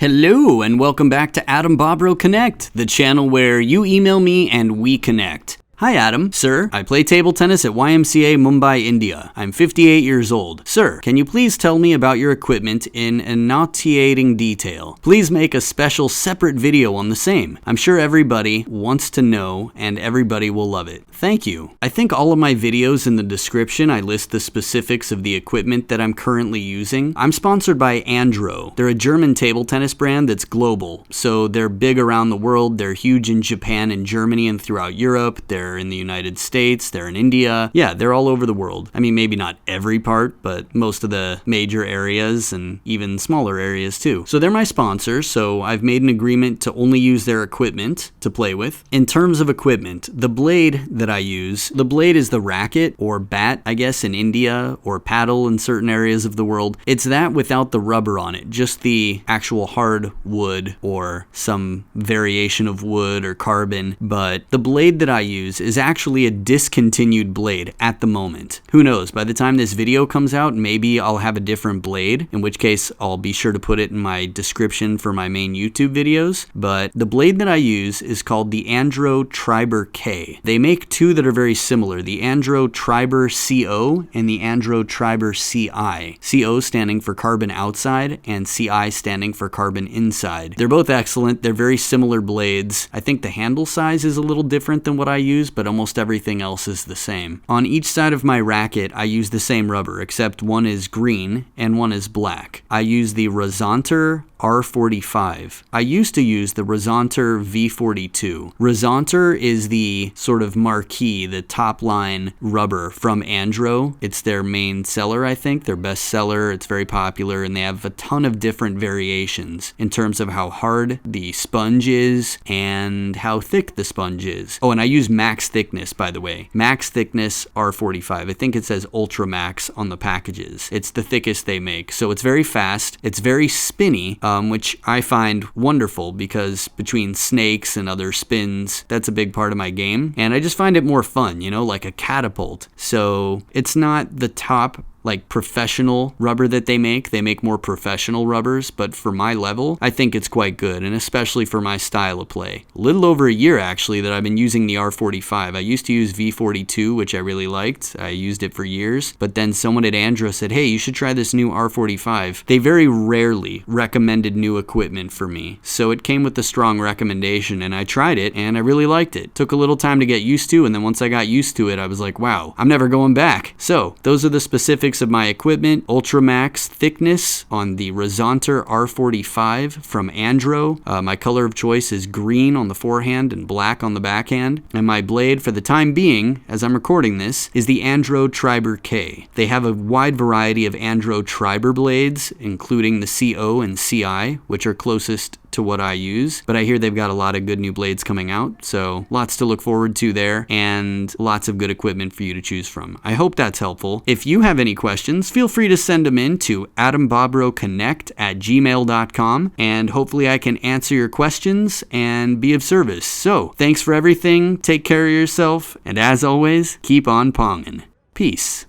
Hello and welcome back to AdamBobrowConnect, the channel where you email me and we connect. Hi Adam. Sir, I play table tennis at YMCA Mumbai, India. I'm 58 years old. Sir, can you please tell me about your equipment in annotating detail? Please make a special separate video on the same. I'm sure everybody wants to know and everybody will love it. Thank you. I think all of my videos in the description I list the specifics of the equipment that I'm currently using. I'm sponsored by Andro. They're a German table tennis brand that's global. So they're big around the world. They're huge in Japan and Germany and throughout Europe. They're in the United States, they're in India. Yeah, they're all over the world. I mean, maybe not every part, but most of the major areas and even smaller areas too. So they're my sponsors, so I've made an agreement to only use their equipment to play with. In terms of equipment, the blade that I use, the blade is the racket or bat, I guess, in India, or paddle in certain areas of the world. It's that without the rubber on it, just the actual hard wood or some variation of wood or carbon. But the blade that I use is actually a discontinued blade at the moment. Who knows, by the time this video comes out, maybe I'll have a different blade, in which case I'll be sure to put it in my description for my main YouTube videos. But the blade that I use is called the Andro Triber K. They make two that are very similar, the Andro Triber CO and the Andro Triber CI. CO standing for carbon outside and CI standing for carbon inside. They're both excellent, they're very similar blades. I think the handle size is a little different than what I use, but almost everything else is the same. On each side of my racket, I use the same rubber, except one is green and one is black. I use the Razonter R45. I used to use the Razonter V42. Razonter is the sort of marquee, the top line rubber from Andro. It's their main seller, I think, their best seller. It's very popular, and they have a ton of different variations in terms of how hard the sponge is and how thick the sponge is. Oh, and I use max thickness, by the way. Max thickness R45. I think it says Ultra Max on the packages. It's the thickest they make. So it's very fast. It's very spinny, which I find wonderful because between snakes and other spins, that's a big part of my game. And I just find it more fun, you know, like a catapult. So it's not the top like professional rubber that they make more professional rubbers, but for my level, I think it's quite good, and especially for my style of play. A little over a year actually that I've been using the R45. I used to use V42, which I really liked. I used it for years, but then someone at Andro said, hey, you should try this new R45. They very rarely recommended new equipment for me, so it came with a strong recommendation, and I tried it, and I really liked it. Took a little time to get used to, and then once I got used to it, I was like, wow, I'm never going back. So those are the specifics of my equipment. Ultra Max thickness on the Razonter R45 from Andro. My color of choice is green on the forehand and black on the backhand. And my blade, for the time being, as I'm recording this, is the Andro Triber K. They have a wide variety of Andro Triber blades, including the CO and CI, which are closest to what I use, but I hear they've got a lot of good new blades coming out, so lots to look forward to there, and lots of good equipment for you to choose from. I hope that's helpful. If you have any questions, feel free to send them in to AdamBobrowConnect@gmail.com, and hopefully I can answer your questions and be of service. So, thanks for everything, take care of yourself, and as always, keep on ponging. Peace.